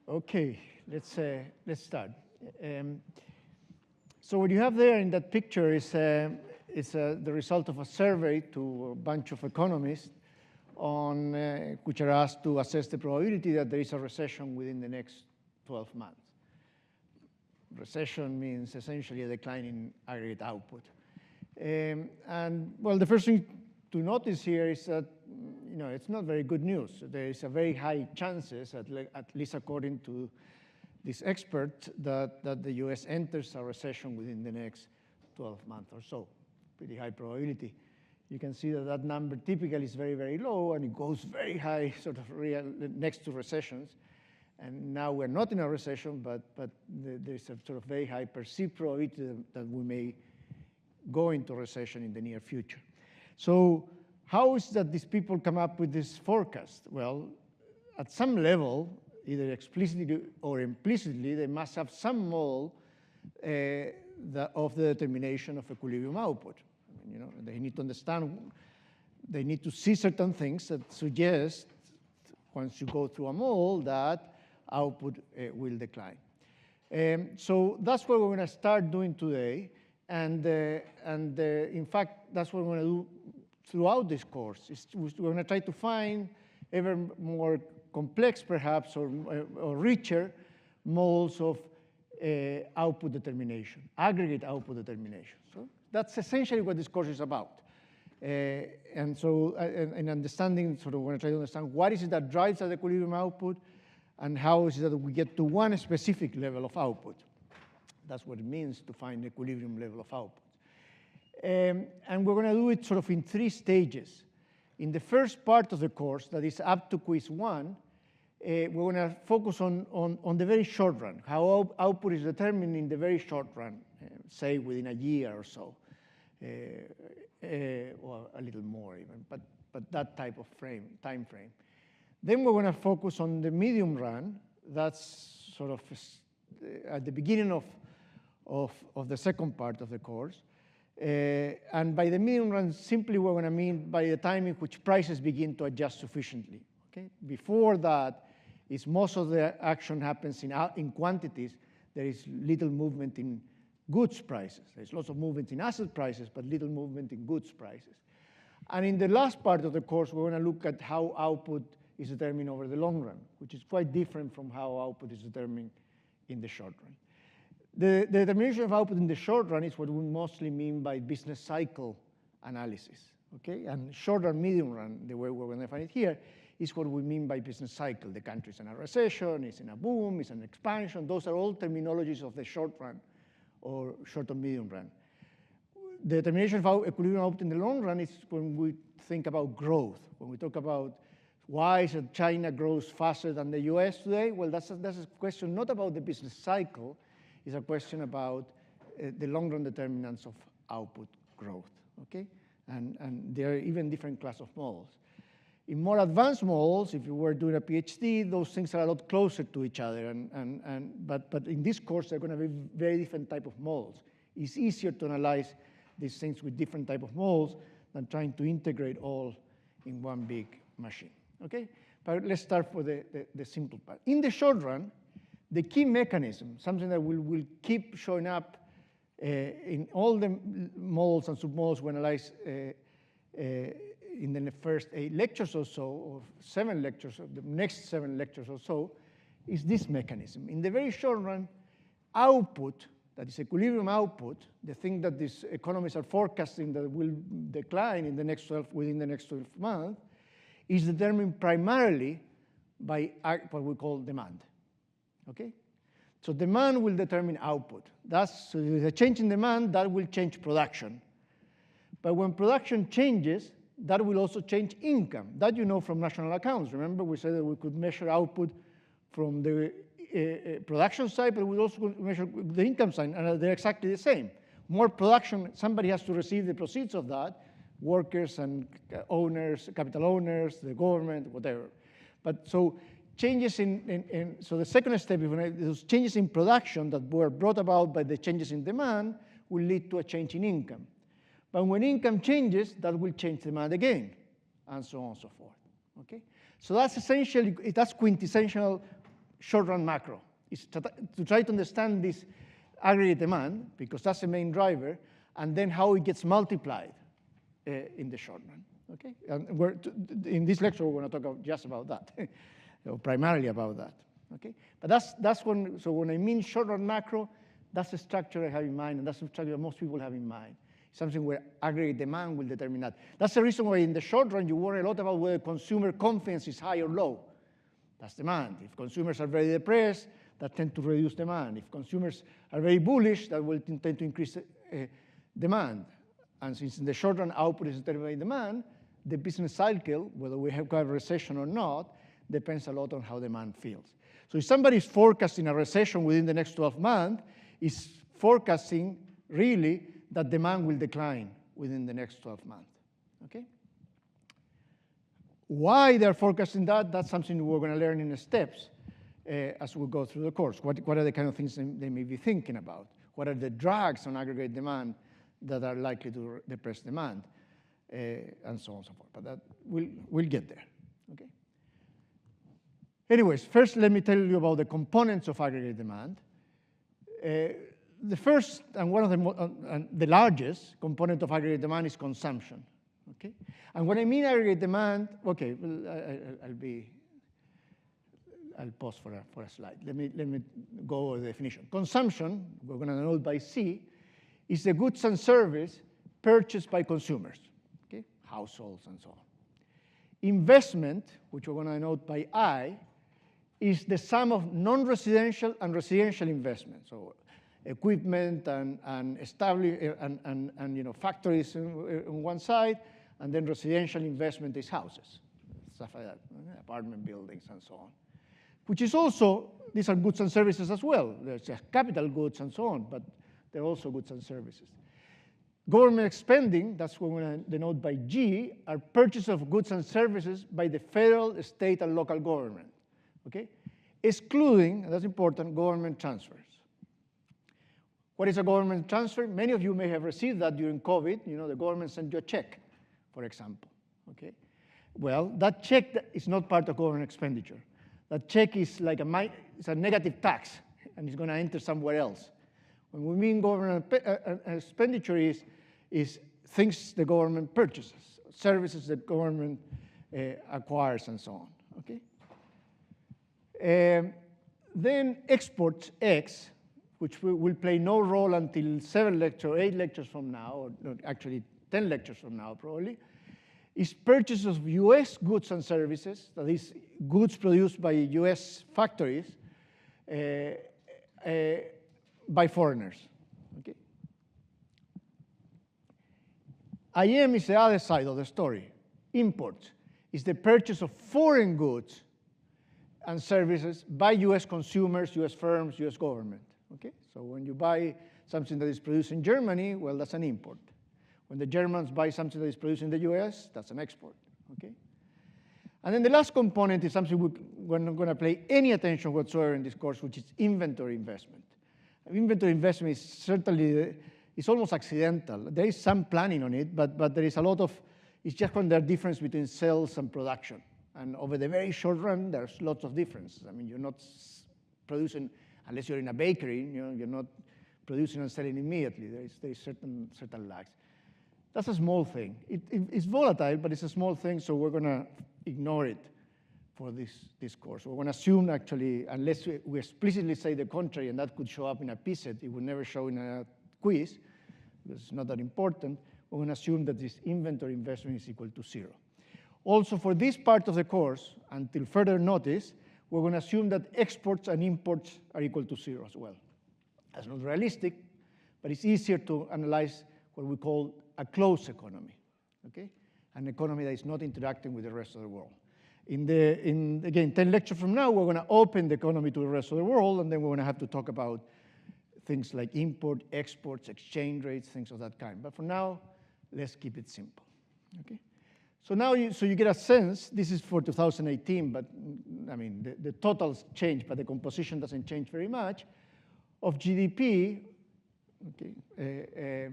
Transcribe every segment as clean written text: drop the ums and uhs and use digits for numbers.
Okay, let's start. So what you have there in that picture is the result of a survey to a bunch of economists on which are asked to assess the probability that there is a recession within the next 12 months. Recession means essentially a decline in aggregate output. And well, the first thing to notice here is that it's not very good news. There is a very high chances, at least according to this expert, that the US enters a recession within the next 12 months or so. Pretty high probability. You can see that that number typically is very, very low, and it goes very high, sort of next to recessions. And now we're not in a recession, but there's a sort of very high perceived probability that we may go into recession in the near future. So how is that these people come up with this forecast? Well, at some level, either explicitly or implicitly, they must have some model of the determination of equilibrium output. I mean, they need to understand, they need to see certain things that suggest, once you go through a model, that output will decline. So that's what we're going to start doing today. And in fact, that's what we're going to do throughout this course. We're going to try to find ever more complex, perhaps, or richer models of output determination, aggregate output determination. So that's essentially what this course is about. And so in understanding, sort of, we're going to try to understand what is it that drives that equilibrium output, and how is it that we get to one specific level of output. That's what it means to find the equilibrium level of output. And we're going to do it sort of in 3 stages. In the first part of the course, that is up to quiz 1, we're going to focus on the very short run, how output is determined in the very short run, say within a year or so, or a little more even, but that type of time frame. Then we're going to focus on the medium run. That's sort of at the beginning of the second part of the course. And by the medium run, simply we're going to mean by the time in which prices begin to adjust sufficiently. Okay? Before that, is most of the action happens in quantities. There is little movement in goods prices. There's lots of movement in asset prices, but little movement in goods prices. And in the last part of the course, we're going to look at how output is determined over the long run, which is quite different from how output is determined in the short run. The determination of output in the short run is what we mostly mean by business cycle analysis, okay? And short and medium run, the way we're going to find it here, is what we mean by business cycle. The country's in a recession, it's in a boom, it's an expansion. Those are all terminologies of the short run or short and medium run. The determination of equilibrium output in the long run is when we think about growth. When we talk about why is it China grows faster than the US today, well, that's a question not about the business cycle. It's a question about the long-run determinants of output growth, okay? And there are even different class of models. In more advanced models, if you were doing a PhD, those things are a lot closer to each other. But in this course, they're going to be very different type of models. It's easier to analyze these things with different type of models than trying to integrate all in one big machine, okay? But let's start with the simple part. In the short run, the key mechanism, something that will keep showing up in all the models and submodels we analyze in the first 8 lectures or so, or 7 lectures, or the next 7 lectures or so, is this mechanism. In the very short run, output, that is equilibrium output, the thing that these economists are forecasting that will decline in the next within the next 12 months, is determined primarily by what we call demand. Okay? So demand will determine output. So with a change in demand, that will change production. But when production changes, that will also change income. That you know from national accounts. Remember, we said that we could measure output from the production side, but we also measure the income side, and they're exactly the same. More production, somebody has to receive the proceeds of that, workers and owners, capital owners, the government, whatever. But so changes so the second step, those changes in production that were brought about by the changes in demand will lead to a change in income. But when income changes, that will change demand again, and so on and so forth, okay? So that's essentially, that's quintessential short-run macro. It's to try to understand this aggregate demand, because that's the main driver, and then how it gets multiplied in the short run. Okay, and in this lecture we're going to talk just about that, or primarily about that. Okay, but that's when. So when I mean short-run macro, that's the structure I have in mind, and that's the structure most people have in mind. Something where aggregate demand will determine that. That's the reason why in the short run you worry a lot about whether consumer confidence is high or low. That's demand. If consumers are very depressed, that tends to reduce demand. If consumers are very bullish, that will tend to increase demand. And since in the short run output is determined by demand, the business cycle, whether we have a recession or not, depends a lot on how demand feels. So if somebody is forecasting a recession within the next 12 months, is forecasting really that demand will decline within the next 12 months. Okay? Why they're forecasting that, that's something we're going to learn in the steps as we go through the course. What are the kind of things they may be thinking about? What are the drags on aggregate demand that are likely to depress demand, and so on and so forth. But that we'll get there. Okay. Anyways, first let me tell you about the components of aggregate demand. The first and one of the largest component of aggregate demand is consumption. Okay, and when I mean aggregate demand, okay, I'll pause for a slide. Let me go over the definition. Consumption, we're going to note by C, is the goods and service purchased by consumers, okay, households and so on. Investment, which we're going to note by I, is the sum of non-residential and residential investment. So equipment and factories on one side, and then residential investment is houses, stuff like that, apartment buildings and so on. Which is also, these are goods and services as well. There's just capital goods and so on, but they're also goods and services. Government spending, that's what we're going to denote by G, are purchase of goods and services by the federal, state, and local government, okay? Excluding, and that's important, government transfers. What is a government transfer? Many of you may have received that during COVID. You know, the government sent you a check, for example, okay? Well, that check is not part of government expenditure. That check is like it's a negative tax, and it's going to enter somewhere else. When we mean government expenditure is things the government purchases, services the government acquires, and so on. Okay. Then exports X, which will play no role until 8 lectures from now, or no, actually 10 lectures from now probably, is purchase of U.S. goods and services, that is, goods produced by U.S. factories by foreigners. Okay? IM is the other side of the story. Imports is the purchase of foreign goods and services by U.S. consumers, U.S. firms, U.S. government. Okay? So when you buy something that is produced in Germany, well, that's an import. When the Germans buy something that is produced in the US, that's an export, okay? And then the last component is something we're not going to pay any attention whatsoever in this course, which is inventory investment. Inventory investment is certainly, it's almost accidental. There is some planning on it, but there is a lot of, it's just when there's difference between sales and production. And over the very short run, there's lots of differences. I mean, you're not producing, unless you're in a bakery, you know, you're not producing and selling immediately. There is certain lags. That's a small thing. It's volatile, but it's a small thing, so we're going to ignore it for this course. We're going to assume, actually, unless we explicitly say the contrary, and that could show up in a PSET, it would never show in a quiz, because it's not that important, we're going to assume that this inventory investment is equal to 0. Also, for this part of the course, until further notice, we're going to assume that exports and imports are equal to 0 as well. That's not realistic, but it's easier to analyze what we call a closed economy, okay? An economy that is not interacting with the rest of the world. Again, 10 lectures from now, we're going to open the economy to the rest of the world, and then we're going to have to talk about things like import, exports, exchange rates, things of that kind. But for now, let's keep it simple, okay? So now, you get a sense, this is for 2018, but I mean, the totals change, but the composition doesn't change very much, of GDP, okay,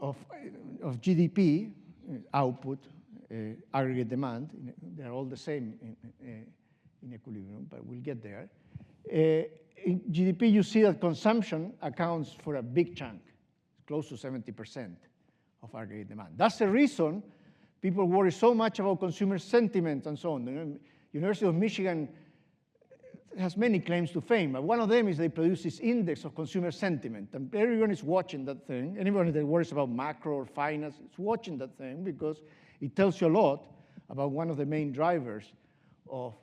of GDP output, aggregate demand, they're all the same in equilibrium, but we'll get there. In GDP, you see that consumption accounts for a big chunk, close to 70% of aggregate demand. That's the reason people worry so much about consumer sentiment and so on. The University of Michigan has many claims to fame, but one of them is they produce this index of consumer sentiment, and everyone is watching that thing. Anyone that worries about macro or finance is watching that thing because it tells you a lot about one of the main drivers of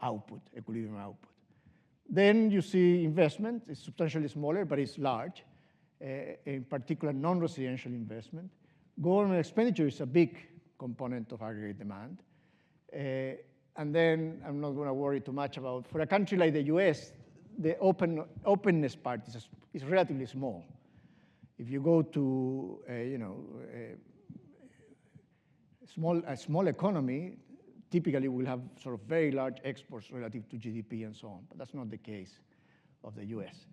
output, equilibrium output. Then you see investment. It's substantially smaller, but it's large, in particular non-residential investment. Government expenditure is a big component of aggregate demand. And then I'm not going to worry too much about, for a country like the US, the openness part is relatively small. If you go to a small economy, typically will have sort of very large exports relative to GDP and so on, but that's not the case of the US.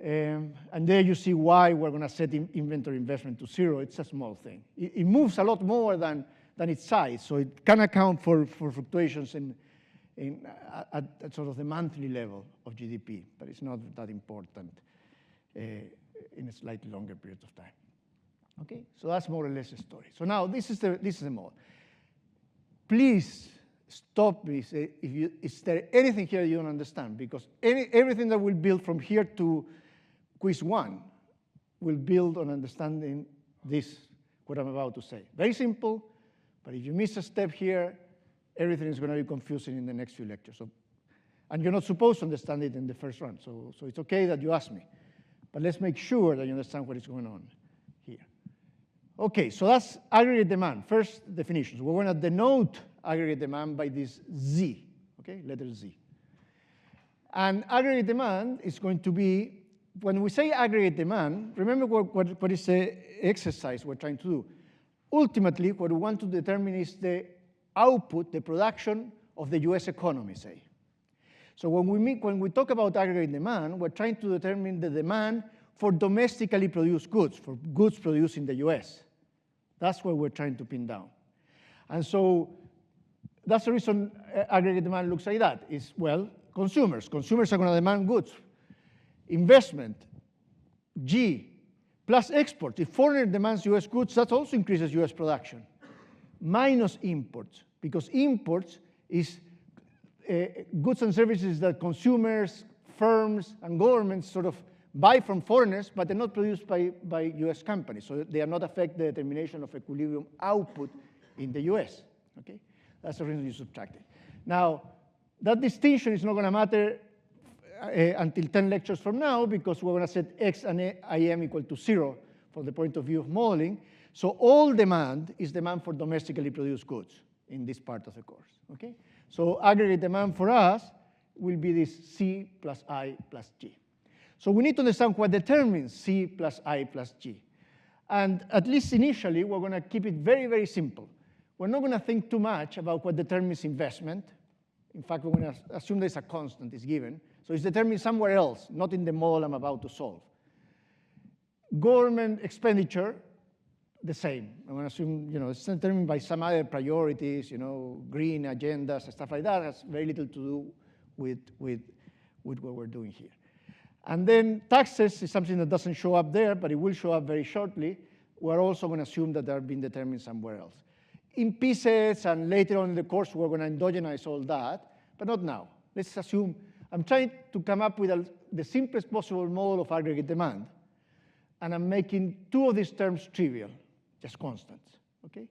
And there you see why we're going to set inventory investment to zero. It's a small thing. It moves a lot more than its size, so it can account for fluctuations at sort of the monthly level of GDP, but it's not that important in a slightly longer period of time. Okay, so that's more or less the story. So now this is the model. Please stop me is there anything here you don't understand, because everything that will build from here to quiz 1 will build on understanding what I'm about to say. Very simple, but if you miss a step here, everything is going to be confusing in the next few lectures. So, and you're not supposed to understand it in the first run, so it's okay that you ask me. But let's make sure that you understand what is going on here. Okay, so that's aggregate demand. First definitions. We're going to denote aggregate demand by this Z, okay, letter Z. And aggregate demand is going to be, when we say aggregate demand, remember what is the exercise we're trying to do. Ultimately, what we want to determine is the output, the production of the US economy, say. So when we talk about aggregate demand, we're trying to determine the demand for domestically produced goods, for goods produced in the US. That's what we're trying to pin down. And so that's the reason aggregate demand looks like that. Is, well, consumers. Consumers are going to demand goods. Investment, G, plus export. If foreigner demands US goods, that also increases US production. Minus imports, because imports is goods and services that consumers, firms, and governments sort of buy from foreigners, but they're not produced by US companies. So they are not affect the determination of equilibrium output in the US. Okay? That's the reason you subtract it. Now, that distinction is not going to matter until 10 lectures from now, because we're going to set X and IM equal to 0 from the point of view of modeling. So all demand is demand for domestically produced goods in this part of the course. Okay? So aggregate demand for us will be this C plus I plus G. So we need to understand what determines C plus I plus G. And at least initially, we're going to keep it very, very simple. We're not going to think too much about what determines investment. In fact, we're going to assume there's a constant is given. So it's determined somewhere else, not in the model I'm about to solve. Government expenditure, the same. I'm going to assume, it's determined by some other priorities, green agendas and stuff like that. It has very little to do with what we're doing here. And then taxes is something that doesn't show up there, but it will show up very shortly. We're also going to assume that they're being determined somewhere else. In pieces and later on in the course, we're going to endogenize all that, but not now. Let's assume I'm trying to come up with the simplest possible model of aggregate demand, and I'm making two of these terms trivial, just constants, okay?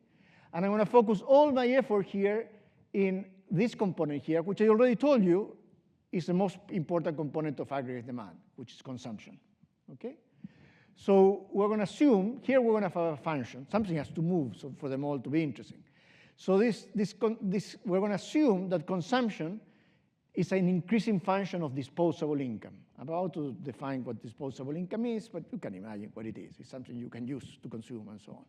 And I'm going to focus all my effort here in this component here, which I already told you is the most important component of aggregate demand, which is consumption, okay? So we're going to assume, here we're going to have a function. Something has to move for the model to be interesting. So we're going to assume that consumption is an increasing function of disposable income. I'm about to define what disposable income is, but you can imagine what it is. It's something you can use to consume and so on.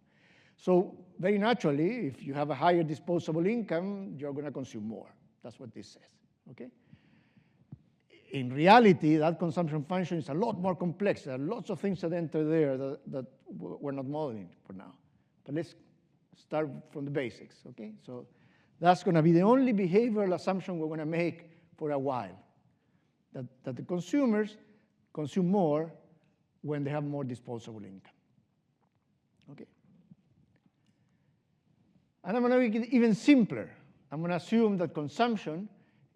So very naturally, if you have a higher disposable income, you're going to consume more. That's what this says, okay? In reality, that consumption function is a lot more complex. There are lots of things that enter there that we're not modeling for now. But let's start from the basics, okay? So That's going to be the only behavioral assumption we're going to make for a while, that the consumers consume more when they have more disposable income. Okay? And I'm going to make it even simpler. I'm going to assume that consumption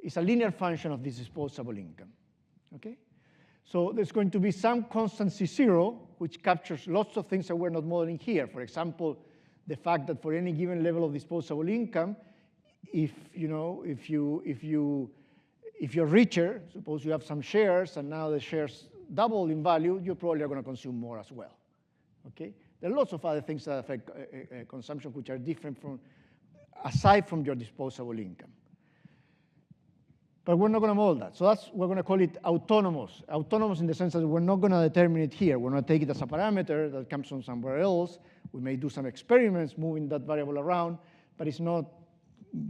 is a linear function of this disposable income. Okay? So there's going to be some constant C0, which captures lots of things that we're not modeling here. For example, the fact that for any given level of disposable income, if you're richer, suppose you have some shares, and now the shares double in value, you probably are going to consume more as well. Okay? There are lots of other things that affect consumption which are different from, aside from your disposable income. But we're not going to model that. So we're going to call it autonomous. Autonomous in the sense that we're not going to determine it here. We're going to take it as a parameter that comes from somewhere else. We may do some experiments moving that variable around, but it's not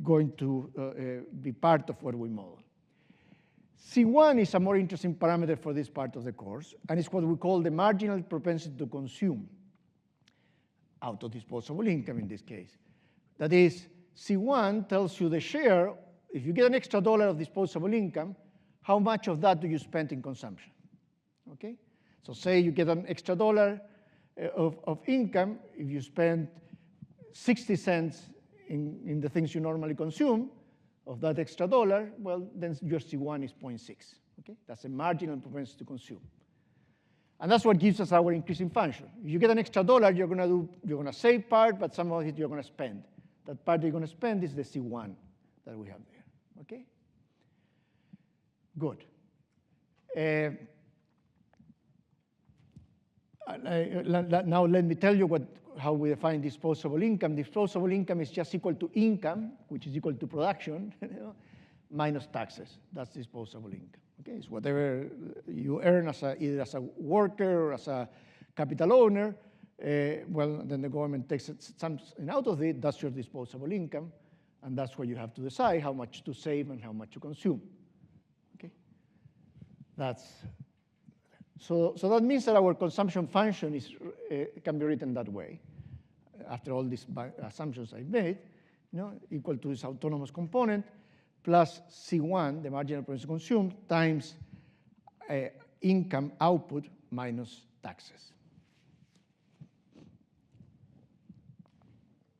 going to be part of what we model. C1 is a more interesting parameter for this part of the course, and it's what we call the marginal propensity to consume out of disposable income in this case. That is, C1 tells you the share. If you get an extra $1 of disposable income, how much of that do you spend in consumption? Okay? So say you get an extra $1 of income. If you spend 60 cents in the things you normally consume, of that extra $1, well, then your C1 is 0.6. Okay? That's a marginal propensity to consume. And that's what gives us our increasing function. If you get an extra $1, you're going to save part, but some of it you're going to spend. That part you're going to spend is the C1 that we have there. Okay? Good. Now let me tell you how we define disposable income. Disposable income is just equal to income, which is equal to production, minus taxes. That's disposable income. Okay? It's whatever you earn either as a worker or as a capital owner. Well, then the government takes something out of it. That's your disposable income. And that's where you have to decide how much to save and how much to consume. Okay? So that means that our consumption function can be written that way. After all these assumptions I've made, equal to this autonomous component plus C1, the marginal propensity to consume, times income output minus taxes.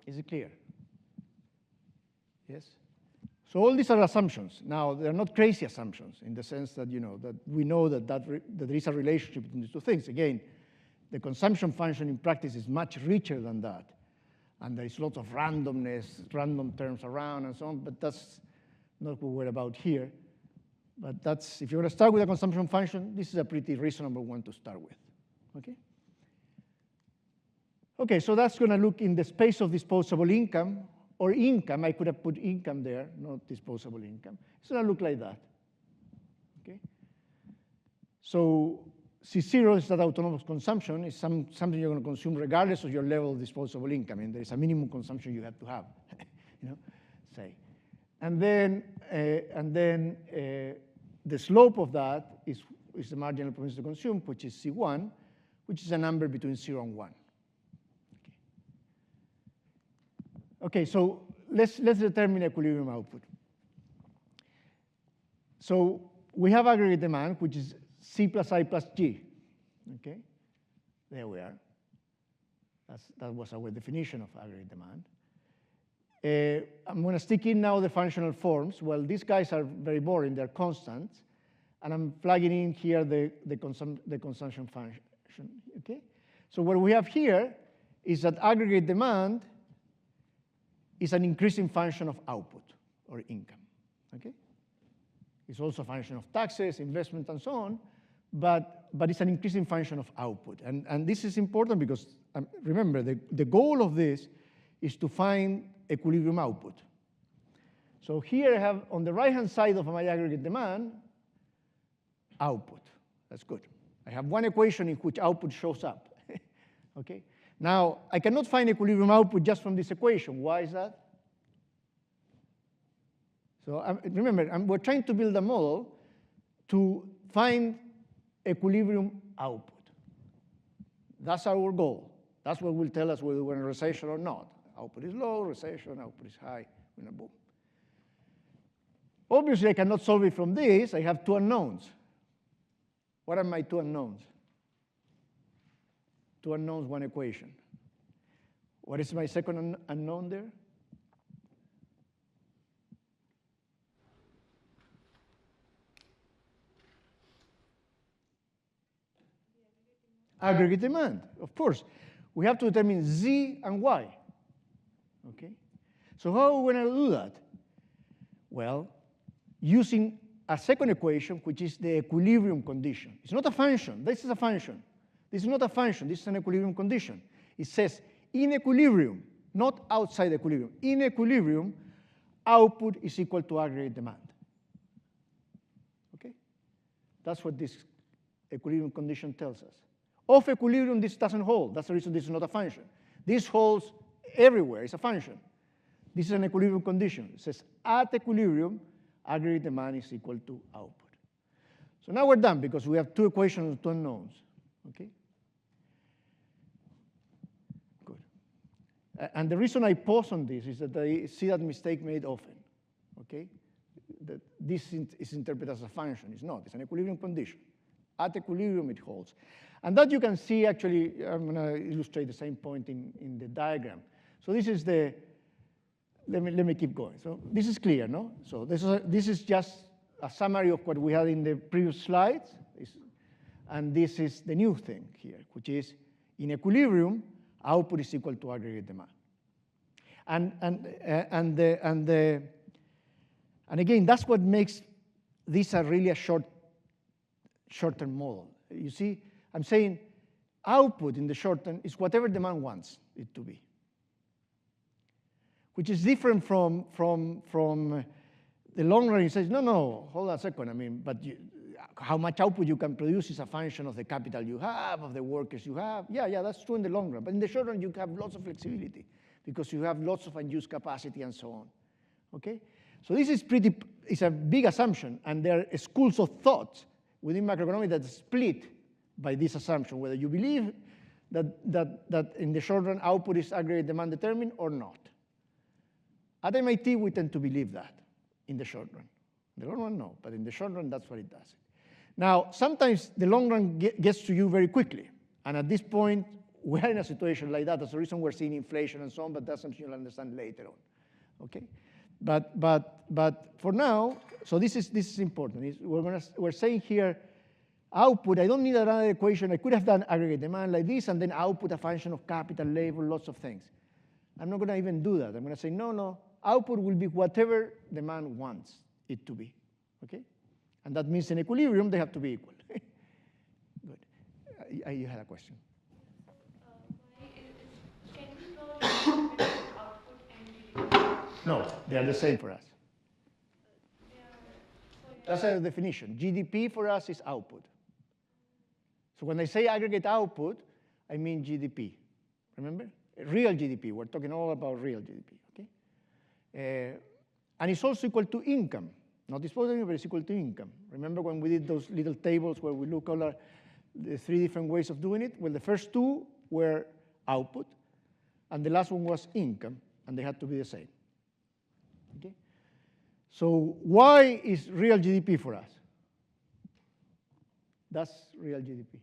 Is it clear? Yes? So all these are assumptions. Now, they're not crazy assumptions in the sense that, that we know that there is a relationship between these two things. Again, the consumption function in practice is much richer than that. And there is lots of randomness, random terms around and so on, but that's not what we're about here. But if you're going to start with a consumption function, this is a pretty reasonable one to start with. Okay? Okay, so that's going to look in the space of disposable income, or income. I could have put income there, not disposable income. It's going to look like that. Okay? So C0 is that autonomous consumption. It's something you're going to consume regardless of your level of disposable income. And there is a minimum consumption you have to have, say. And then the slope of that is the marginal propensity to consume, which is C1, which is a number between 0 and 1. Okay, so let's determine equilibrium output. So we have aggregate demand, which is C plus I plus G. Okay, there we are. That was our definition of aggregate demand. I'm going to stick in now the functional forms. Well, these guys are very boring. They're constants. And I'm plugging in here the consumption function. Okay, so what we have here is that aggregate demand is an increasing function of output or income. Okay? It's also a function of taxes, investment, and so on, but it's an increasing function of output. And this is important because, remember, the goal of this is to find equilibrium output. So here I have, on the right-hand side of my aggregate demand, output. That's good. I have one equation in which output shows up. Okay? Now, I cannot find equilibrium output just from this equation. Why is that? So remember, we're trying to build a model to find equilibrium output. That's our goal. That's what will tell us whether we're in a recession or not. Output is low, recession, output is high, boom. Obviously, I cannot solve it from this. I have two unknowns. What are my two unknowns? Two unknowns, one equation. What is my second unknown there? Aggregate demand, of course. We have to determine Z and Y, okay? So how are we going to do that? Well, using a second equation, which is the equilibrium condition. It's not a function. This is a function. This is not a function. This is an equilibrium condition. It says in equilibrium, not outside equilibrium. In equilibrium, output is equal to aggregate demand. Okay? That's what this equilibrium condition tells us. Off equilibrium, this doesn't hold. That's the reason this is not a function. This holds everywhere. It's a function. This is an equilibrium condition. It says at equilibrium, aggregate demand is equal to output. So now we're done because we have two equations and two unknowns. Okay? Good. And the reason I pause on this is that I see that mistake made often. Okay? That this is interpreted as a function. It's not. It's an equilibrium condition. At equilibrium, it holds. And that you can see, actually, I'm going to illustrate the same point in the diagram. So this is the, let me keep going. So this is clear, no? So this is just a summary of what we had in the previous slides. And this is the new thing here, which is in equilibrium, output is equal to aggregate demand. And again, that's what makes this a short-term model. You see, I'm saying output in the short term is whatever demand wants it to be, which is different from the long run. It says, no, hold on a second. I mean, but how much output you can produce is a function of the capital you have, of the workers you have. Yeah, that's true in the long run. But in the short run, you have lots of flexibility because you have lots of unused capacity and so on. Okay? So this is it's a big assumption, and there are schools of thought within macroeconomics that split by this assumption, whether you believe that in the short run output is aggregate demand determined or not. At MIT, we tend to believe that in the short run. In the long run, no, but in the short run, that's what it does. Now, sometimes the long run gets to you very quickly, and at this point, we're in a situation like that. That's the reason we're seeing inflation and so on, but that's something you'll understand later on, okay? But for now, so this is important. We're saying here, output, I don't need another equation. I could have done aggregate demand like this, and then output a function of capital, labor, lots of things. I'm not going to even do that. I'm going to say, no, output will be whatever demand wants it to be, okay? And that means in equilibrium, they have to be equal. Good. You had a question. Can we draw the difference between output and GDP? No, they are the same for us. That's a definition. GDP for us is output. So when I say aggregate output, I mean GDP. Remember? Real GDP. We're talking all about real GDP. Okay? And it's also equal to income. Not disposable, but it's equal to income. Remember when we did those little tables where we look at the three different ways of doing it? Well, the first two were output, and the last one was income, and they had to be the same. Okay? So why is real GDP for us? That's real GDP.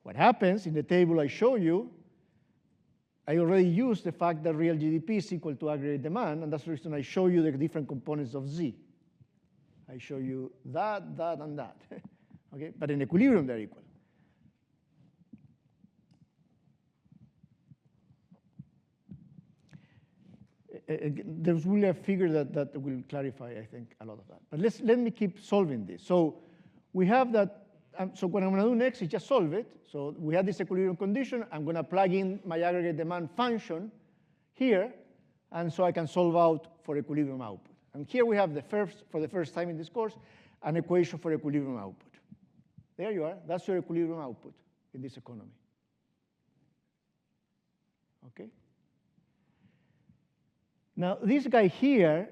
What happens in the table I show you, I already used the fact that real GDP is equal to aggregate demand, and that's the reason I show you the different components of Z. I show you that, and that. Okay? But in equilibrium, they're equal. There's really a figure that will clarify, I think, a lot of that. But let me keep solving this. So we have that. So what I'm going to do next is just solve it. So we have this equilibrium condition. I'm going to plug in my aggregate demand function here, and so I can solve out for equilibrium output. And here we have for the first time in this course, an equation for equilibrium output. There you are. That's your equilibrium output in this economy. Okay? Now, this guy here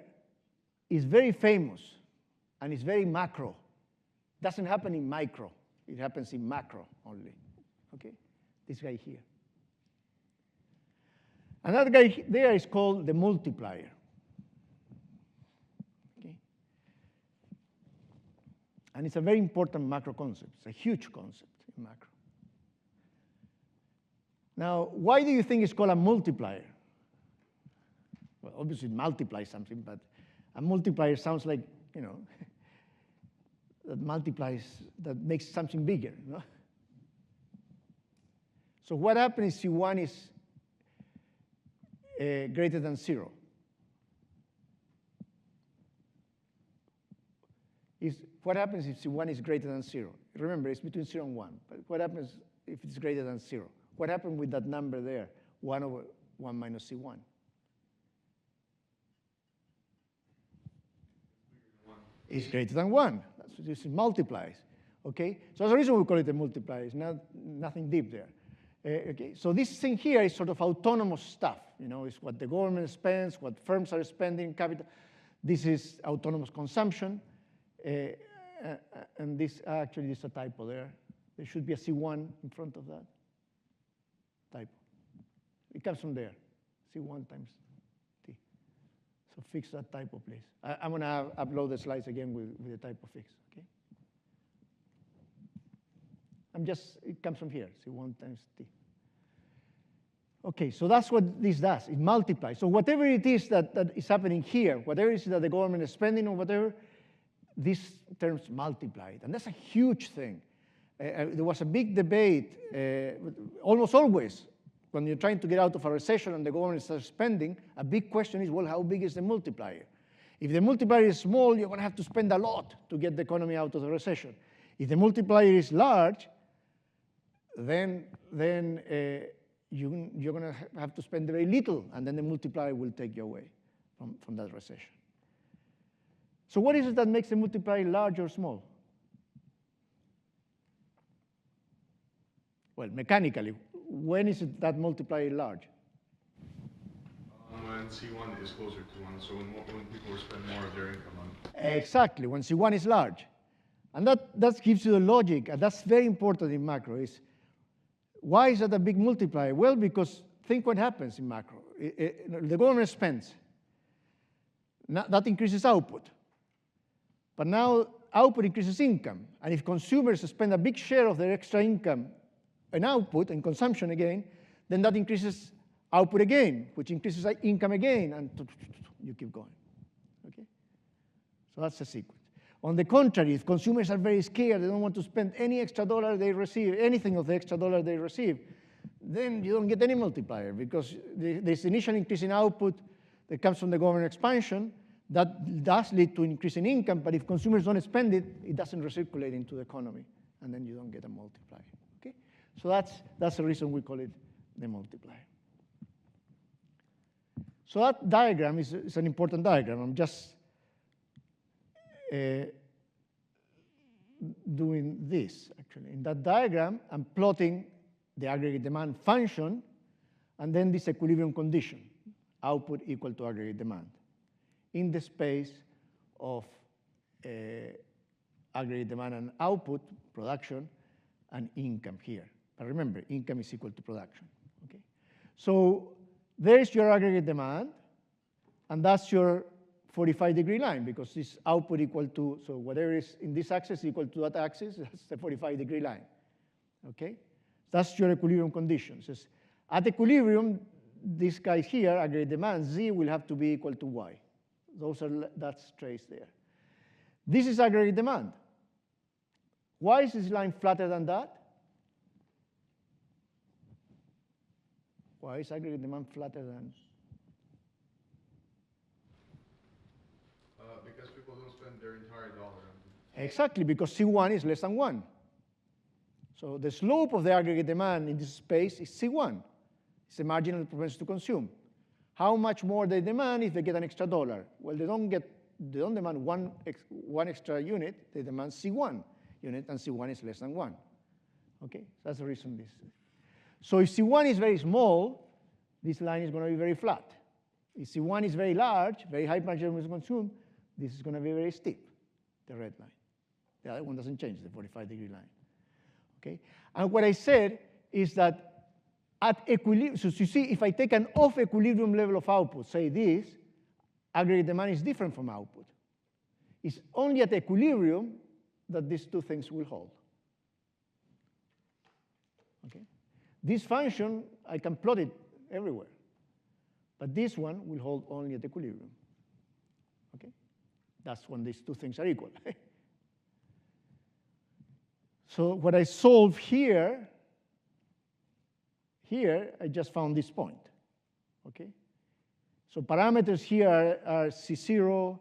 is very famous, and it's very macro. Doesn't happen in micro. It happens in macro only. Okay? This guy here. Another guy there is called the multiplier. And it's a very important macro concept. It's a huge concept in macro. Now, why do you think it's called a multiplier? Well, obviously it multiplies something, but a multiplier sounds like, you know, that multiplies, that makes something bigger, no? So what happens if C1 is greater than 0? What happens if C1 is greater than 0? Remember, it's between 0 and 1. But what happens if it's greater than 0? What happened with that number there, 1 over 1 minus C1? It's greater than 1. That's what this multiplies. Okay? So that's the reason we call it a multiplier. It's nothing deep there. Okay? So this thing here is sort of autonomous stuff. You know, it's what the government spends, what firms are spending, capital. This is autonomous consumption. And this actually is a typo there. There should be a C1 in front of that. Typo. It comes from there. C1 times T. So fix that typo, please. I'm going to upload the slides again with the typo fix. Okay. It comes from here. C1 times T. Okay, so that's what this does. It multiplies. So whatever it is that is happening here, whatever it is that the government is spending or whatever, these terms multiplied. And that's a huge thing. There was a big debate, almost always, when you're trying to get out of a recession and the government starts spending, a big question is, well, how big is the multiplier? If the multiplier is small, you're going to have to spend a lot to get the economy out of the recession. If the multiplier is large, then you're going to have to spend very little, and then the multiplier will take you away from that recession. So what is it that makes the multiplier large or small? Well, mechanically, when is it that multiplier large? When C1 is closer to 1, so when people spend more of their income on. Exactly, when C1 is large. And that gives you the logic, and that's very important in macro. Is why is that a big multiplier? Well, because think what happens in macro. The government spends. That increases output. But now output increases income. And if consumers spend a big share of their extra income in output and consumption again, then that increases output again, which increases income again, and you keep going. Okay? So that's the sequence. On the contrary, if consumers are very scared, they don't want to spend any extra dollar they receive, anything of the extra dollar they receive, then you don't get any multiplier, because this initial increase in output that comes from the government expansion, that does lead to increase in income, but if consumers don't spend it, it doesn't recirculate into the economy, and then you don't get a multiplier. Okay? So that's the reason we call it the multiplier. So that diagram is an important diagram. I'm just doing this, actually. In that diagram, I'm plotting the aggregate demand function, and then this equilibrium condition, output equal to aggregate demand, in the space of aggregate demand and output, production, and income here. But remember, income is equal to production. Okay? So there's your aggregate demand, and that's your 45-degree line, because this output equal to, so whatever is in this axis equal to that axis, that's the 45-degree line. Okay? That's your equilibrium condition. So at equilibrium, this guy here, aggregate demand, Z will have to be equal to Y. That's traced there. This is aggregate demand. Why is this line flatter than that? Why is aggregate demand flatter than? Because people don't spend their entire dollar. Exactly, because C1 is less than 1. So the slope of the aggregate demand in this space is C1. It's the marginal propensity to consume. How much more they demand if they get an extra dollar? Well, they don't demand one extra unit, they demand C1 unit, and C1 is less than 1. Okay, that's the reason this. So if C1 is very small, this line is going to be very flat. If C1 is very large, very high marginal propensity to consume, this is going to be very steep, the red line. The other one doesn't change, the 45-degree line. Okay, and what I said is that at equilibrium, so you see, if I take an off-equilibrium level of output, say this, aggregate demand is different from output. It's only at equilibrium that these two things will hold. Okay? This function, I can plot it everywhere. But this one will hold only at equilibrium. Okay? That's when these two things are equal. So what I solve here, I just found this point. Okay? So parameters here are C0,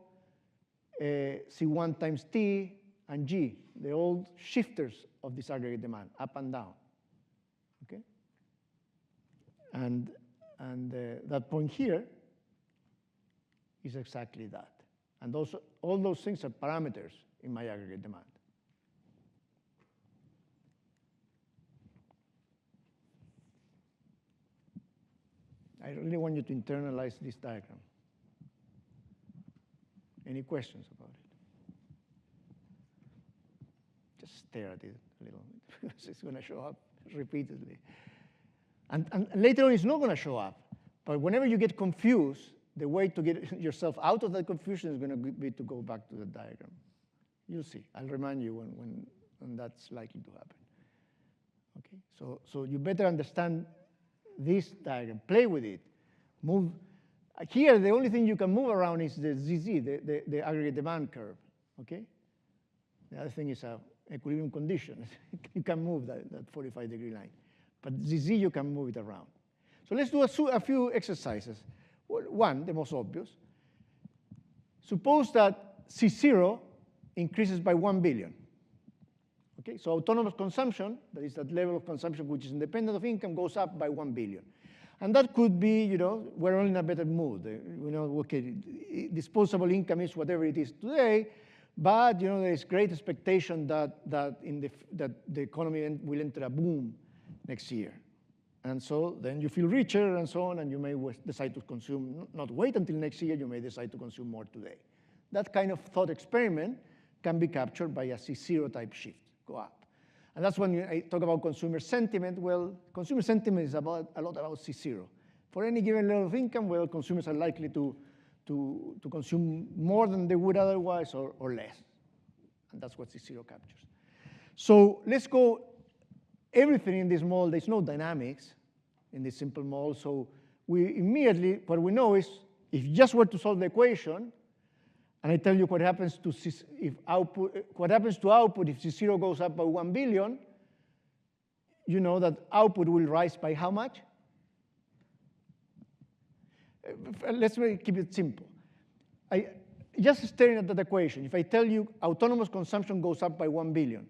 C1 times T, and G. They're all shifters of this aggregate demand, up and down. Okay? And that point here is exactly that. And all those things are parameters in my aggregate demand. I really want you to internalize this diagram. Any questions about it? Just stare at it a little bit, because it's going to show up repeatedly. And later on, it's not going to show up. But whenever you get confused, the way to get yourself out of that confusion is going to be to go back to the diagram. You'll see. I'll remind you when that's likely to happen. Okay? So you better understand this diagram. Play with it. Move. Here, the only thing you can move around is the ZZ, the aggregate demand curve. Okay? The other thing is an equilibrium condition. You can move that 45-degree line. But ZZ, you can move it around. So let's do a few exercises. One, the most obvious. Suppose that C0 increases by 1 billion. Okay, so autonomous consumption, that is that level of consumption which is independent of income, goes up by 1 billion. And that could be, we're all in a better mood. Okay, disposable income is whatever it is today, but there is great expectation that the economy will enter a boom next year. And so then you feel richer and so on, and you may decide to consume, not wait until next year, you may decide to consume more today. That kind of thought experiment can be captured by a C0 type shift, go up. And that's when I talk about consumer sentiment. Well, consumer sentiment is a lot about C0. For any given level of income, well, consumers are likely to consume more than they would otherwise or less. And that's what C0 captures. So let's go. Everything in this model, there's no dynamics in this simple model. So we immediately, what we know is, if you just were to solve the equation, and I tell you what happens to output if C0 goes up by 1 billion, you know that output will rise by how much? Let's keep it simple. Just staring at that equation, if I tell you autonomous consumption goes up by 1 billion,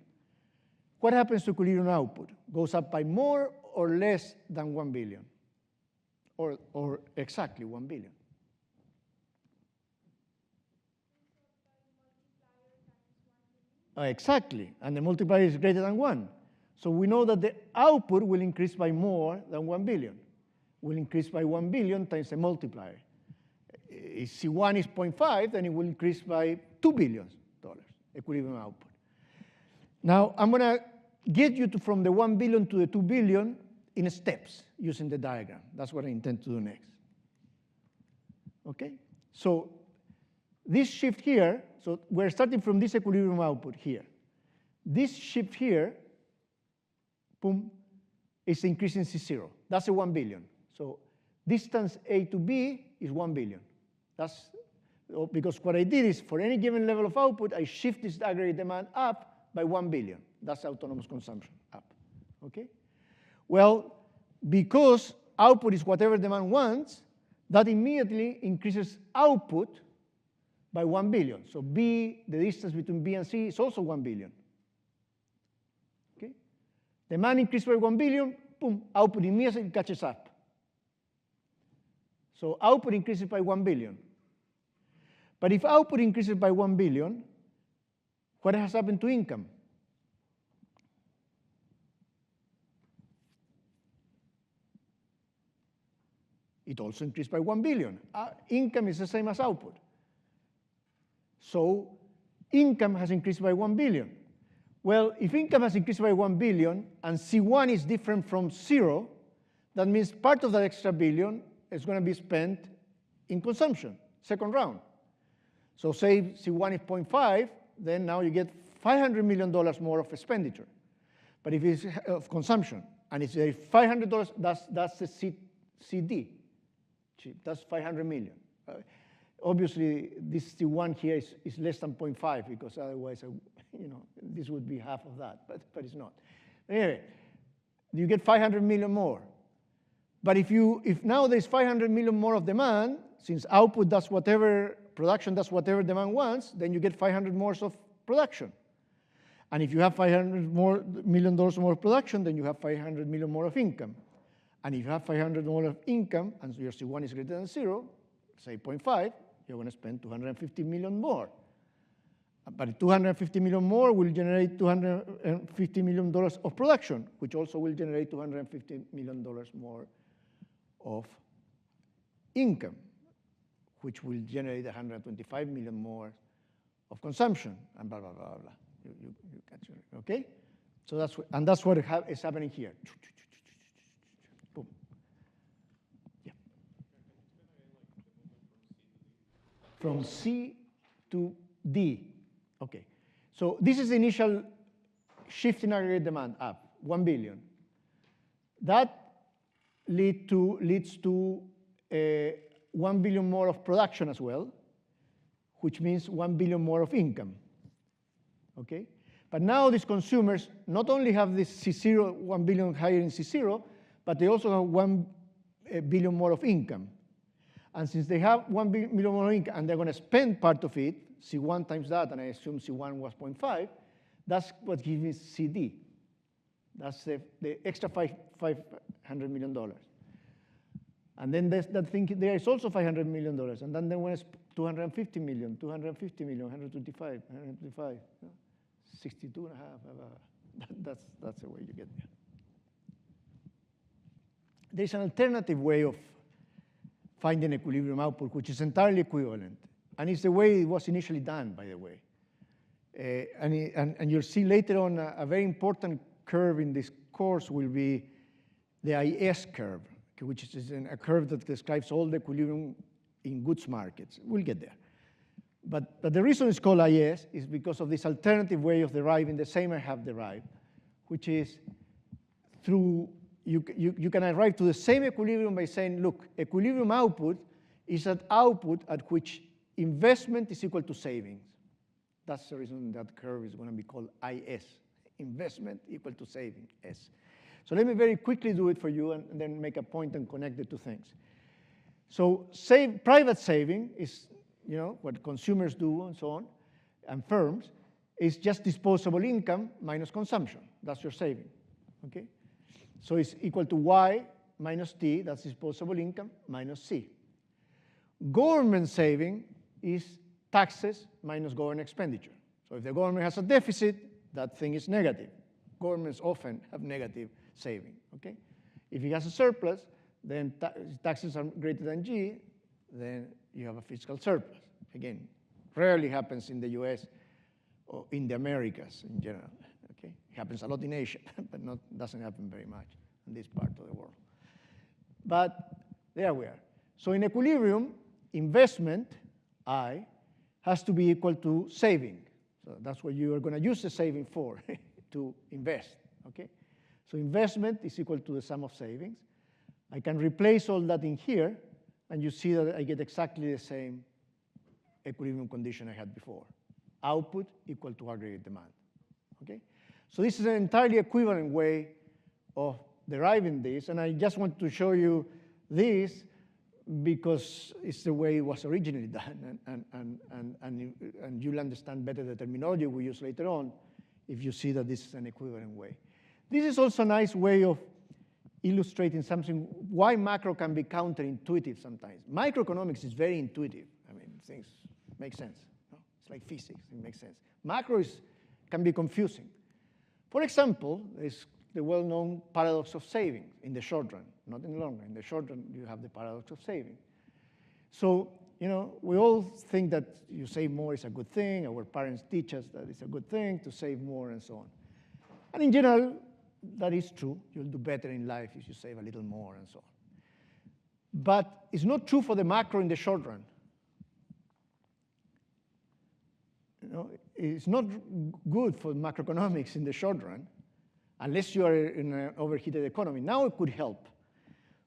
what happens to equilibrium output? Goes up by more or less than 1 billion? Or exactly 1 billion? Exactly, and the multiplier is greater than 1. So we know that the output will increase by more than 1 billion. Will increase by 1 billion times the multiplier. If C1 is 0.5, then it will increase by $2 billion, equilibrium output. Now, I'm going to get you from the 1 billion to the 2 billion in steps using the diagram. That's what I intend to do next. Okay? So this shift here, so we're starting from this equilibrium output here. This shift here, boom, is increasing C0. That's a 1 billion. So distance A to B is 1 billion. That's because what I did is, for any given level of output, I shift this aggregate demand up by 1 billion. That's autonomous consumption, up. Okay? Well, because output is whatever demand wants, that immediately increases output by 1 billion. So B, the distance between B and C, is also 1 billion. Okay? Demand increased by 1 billion, boom, output immediately catches up. So output increases by 1 billion. But if output increases by 1 billion, what has happened to income? It also increased by 1 billion. Income is the same as output. So income has increased by 1 billion. Well, if income has increased by 1 billion and C1 is different from 0, that means part of that extra billion is going to be spent in consumption, second round. So say C1 is 0.5, then now you get $500 million more of expenditure. But if it's of consumption, and if there is $500, that's the CD. That's 500 million. Obviously, this C1 here is less than 0.5 because otherwise, this would be half of that, but it's not. Anyway, you get 500 million more. But if now there's 500 million more of demand, since output does whatever, production does whatever demand wants, then you get 500 more of production. And if you have $500 million more of production, then you have 500 million more of income. And if you have 500 more of income, and your C1 is greater than 0, say 0.5, you're going to spend 250 million more. But 250 million more will generate $250 million of production, which also will generate $250 million more of income, which will generate 125 million more of consumption, and blah, blah, blah, blah. You catch it, okay? So that's what is happening here. Boom. Yeah. From C to D. Okay. So this is the initial shift in aggregate demand up, 1 billion. That leads to 1 billion more of production as well, which means 1 billion more of income. Okay? But now these consumers not only have this C0, 1 billion higher in C0, but they also have 1 billion more of income. And since they have 1 billion more income and they're going to spend part of it, C1 times that, and I assume C1 was 0.5, that's what gives me CD. That's the extra $500 million. And then that thing there is also $500 million. And then there was 250 million, 250 million, 125, 125, 62 and a half. That's the way you get there. There's an alternative way of finding equilibrium output, which is entirely equivalent. And it's the way it was initially done, by the way. And you'll see later on a very important curve in this course will be the IS curve, which is a curve that describes all the equilibrium in goods markets. We'll get there. But the reason it's called IS is because of this alternative way of deriving the same I have derived, which is through, you can arrive to the same equilibrium by saying, look, equilibrium output is an output at which investment is equal to savings. That's the reason that curve is going to be called IS, investment equal to saving, S. So let me very quickly do it for you and then make a point and connect the two things. So private saving is what consumers do and so on, and firms, is just disposable income minus consumption. That's your saving, okay? So it's equal to Y minus T, that's disposable income, minus C. Government saving is taxes minus government expenditure. So if the government has a deficit, that thing is negative. Governments often have negative saving, okay? If it has a surplus, then taxes are greater than G, then you have a fiscal surplus. Again, rarely happens in the US or in the Americas in general, okay? It happens a lot in Asia, but doesn't happen very much in this part of the world. But there we are. So in equilibrium, investment, I, has to be equal to saving. So that's what you are going to use the saving for, to invest, okay? So investment is equal to the sum of savings. I can replace all that in here, and you see that I get exactly the same equilibrium condition I had before. Output equal to aggregate demand, okay? So this is an entirely equivalent way of deriving this, and I just want to show you this because it's the way it was originally done, and you'll understand better the terminology we use later on if you see that this is an equivalent way. This is also a nice way of illustrating something, why macro can be counterintuitive sometimes. Microeconomics is very intuitive. I mean, things make sense. No? It's like physics, it makes sense. Macro can be confusing. For example, there's the well-known paradox of saving in the short run, not in the long run. In the short run, you have the paradox of saving. So, we all think that you save more is a good thing. Our parents teach us that it's a good thing to save more and so on. And in general, that is true. You'll do better in life if you save a little more and so on. But it's not true for the macro in the short run. is not good for macroeconomics in the short run, unless you are in an overheated economy. Now it could help.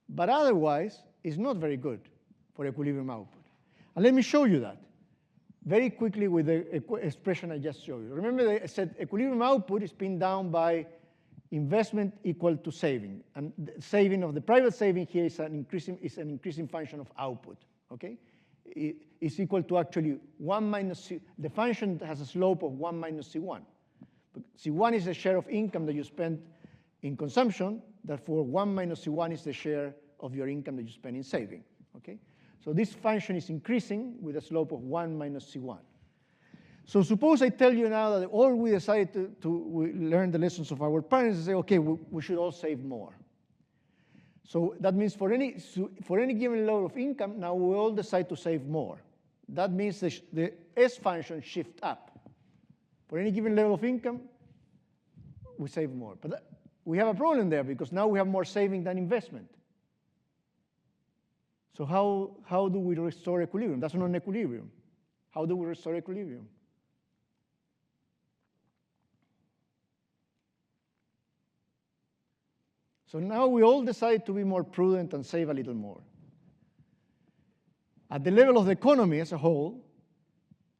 But otherwise, it's not very good for equilibrium output. And let me show you that very quickly with the expression I just showed you. Remember I said equilibrium output is pinned down by investment equal to saving. And the saving of the private saving here is an increasing function of output, okay? It's equal to actually 1 minus C. The function has a slope of 1 minus C1. C1 is the share of income that you spend in consumption. Therefore, 1 minus C1 is the share of your income that you spend in saving, okay? So this function is increasing with a slope of 1 minus C1. So suppose I tell you now that all we decided to learn the lessons of our parents and say, okay, we should all save more. So that means for any given level of income, now we all decide to save more. That means the S function shift up. For any given level of income, we save more. But we have a problem there because now we have more saving than investment. So how do we restore equilibrium? That's not an equilibrium. How do we restore equilibrium? So now we all decide to be more prudent and save a little more. At the level of the economy as a whole,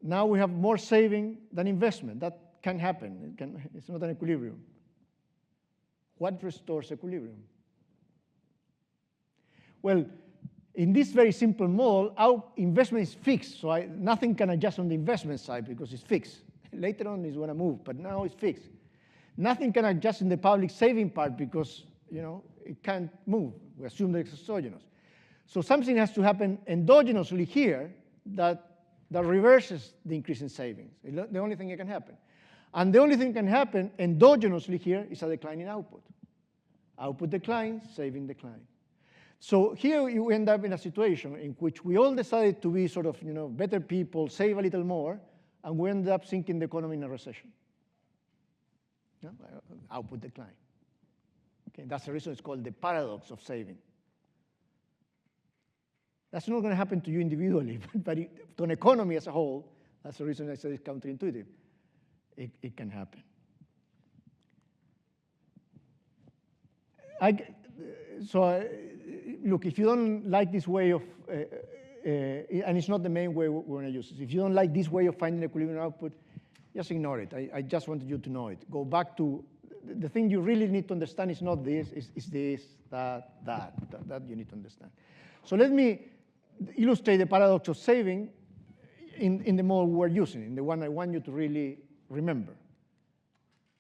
now we have more saving than investment. That can happen. It's not an equilibrium. What restores equilibrium? Well, in this very simple model, our investment is fixed, so nothing can adjust on the investment side because it's fixed. Later on, it's going to move, but now it's fixed. Nothing can adjust in the public saving part because it can't move. We assume that it's exogenous. So something has to happen endogenously here that reverses the increase in savings. The only thing that can happen. And the only thing that can happen endogenously here is a decline in output. Output declines, saving declines. So here you end up in a situation in which we all decided to be sort of better people, save a little more, and we end up sinking the economy in a recession. Output decline. Okay, that's the reason it's called the paradox of saving. That's not going to happen to you individually, but to an economy as a whole, that's the reason I said it's counterintuitive. It can happen. Look, if you don't like this way of, and it's not the main way we're going to use it, if you don't like this way of finding equilibrium output, just ignore it. I just wanted you to know it. Go back to, the thing you really need to understand is not this, it's this, that you need to understand. So let me illustrate the paradox of saving in the model we're using, in the one I want you to really remember.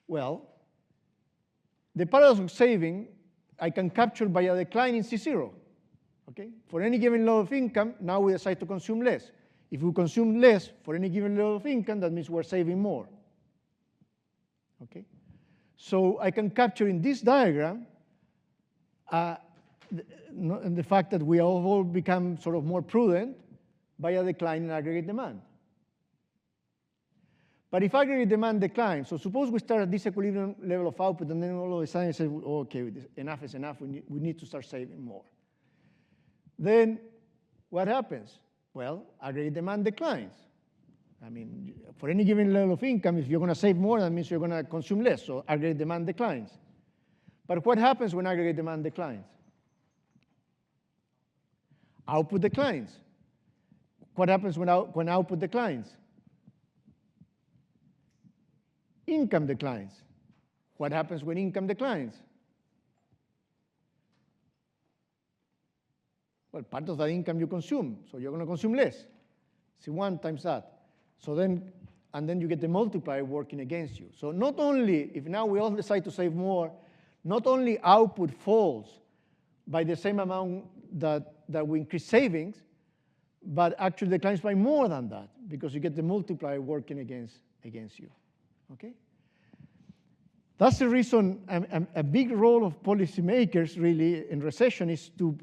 Well, the paradox of saving I can capture by a decline in C0. Okay? For any given level of income, now we decide to consume less. If we consume less for any given level of income, that means we're saving more. Okay? So I can capture in this diagram the fact that we have all become sort of more prudent by a decline in aggregate demand. But if aggregate demand declines, so suppose we start at this equilibrium level of output and then all of a sudden we say, oh, okay, enough is enough, we need to start saving more. Then what happens? Well, aggregate demand declines. I mean, for any given level of income, if you're going to save more, that means you're going to consume less, so aggregate demand declines. But what happens when aggregate demand declines? Output declines. What happens when output declines? Income declines. What happens when income declines? Well, part of that income you consume, so you're going to consume less. C1 times that. So then you get the multiplier working against you. So not only, if now we all decide to save more, not only output falls by the same amount that we increase savings, but actually declines by more than that, because you get the multiplier working against you. Okay? That's the reason a big role of policymakers really in recession is to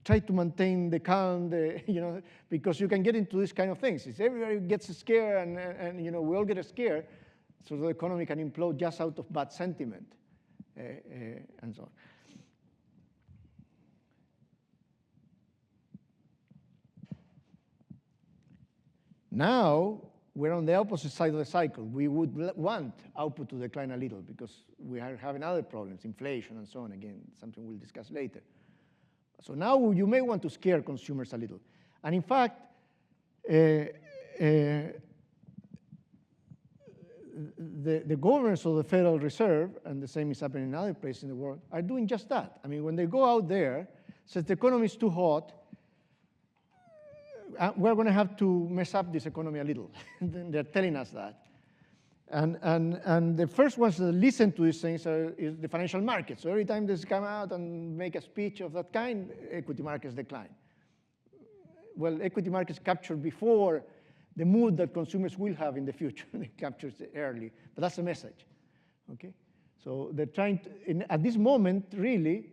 try to maintain the calm, because you can get into these kind of things. If everybody gets scared and we all get scared, so the economy can implode just out of bad sentiment and so on. Now we're on the opposite side of the cycle. We would want output to decline a little because we are having other problems, inflation and so on. Again, something we'll discuss later. So now you may want to scare consumers a little. And in fact, the governors of the Federal Reserve, and the same is happening in other places in the world, are doing just that. I mean, when they go out there, says the economy is too hot, we're going to have to mess up this economy a little. They're telling us that. And the first ones that listen to these things is the financial markets. So every time they come out and make a speech of that kind, equity markets decline. Well, equity markets captured before the mood that consumers will have in the future. They captured it early, but that's the message, okay? So they're trying to, at this moment, really,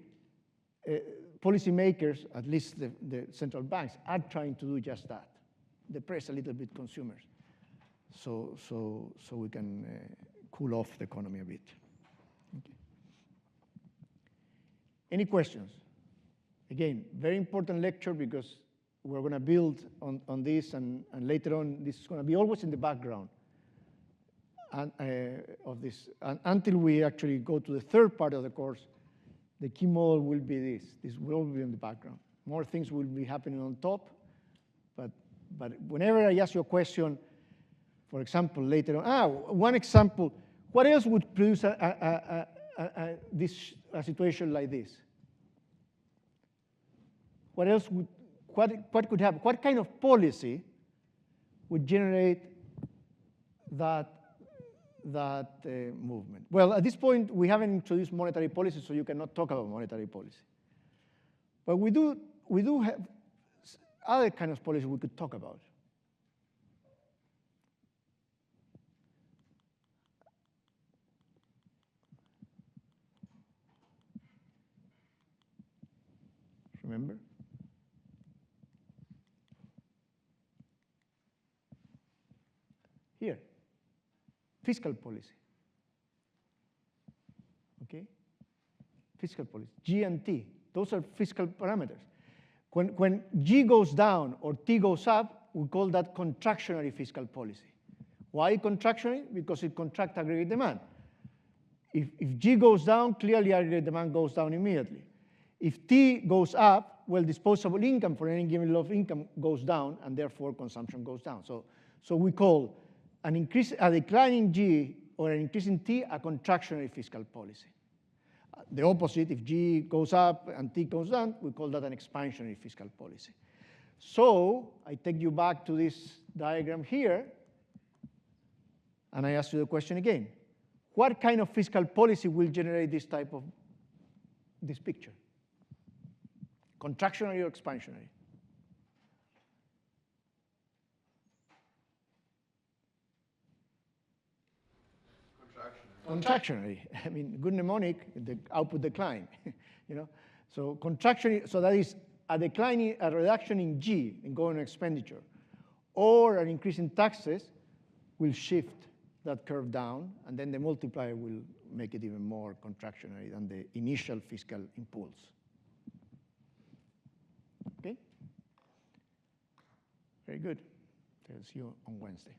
policymakers, at least the central banks, are trying to do just that. Depress a little bit consumers, so we can cool off the economy a bit. Okay. Any questions? Again, very important lecture because we're going to build on this, and later on, this is going to be always in the background of this. And until we actually go to the third part of the course, the key model will be this. This will be in the background. More things will be happening on top, but whenever I ask you a question, for example, later on, one example, what else would produce a situation like this? What else would, what could happen? What kind of policy would generate that movement? Well, at this point, we haven't introduced monetary policy, so you cannot talk about monetary policy. But we do have other kind of policy we could talk about. Remember? Here, fiscal policy, okay? Fiscal policy, G and T, those are fiscal parameters. When G goes down or T goes up, we call that contractionary fiscal policy. Why contractionary? Because it contracts aggregate demand. If G goes down, clearly aggregate demand goes down immediately. If T goes up, well, disposable income for any given level of income goes down, and therefore consumption goes down. So we call a decline in G or an increase in T a contractionary fiscal policy. The opposite, if G goes up and T goes down, we call that an expansionary fiscal policy. So I take you back to this diagram here, and I ask you the question again. What kind of fiscal policy will generate this type of, this picture? Contractionary or expansionary? Contractionary. I mean, good mnemonic, the output decline. You know, so contractionary. So that is a reduction in G, in government expenditure, or an increase in taxes will shift that curve down, and then the multiplier will make it even more contractionary than the initial fiscal impulse. Okay. Very good. I'll see you on Wednesday.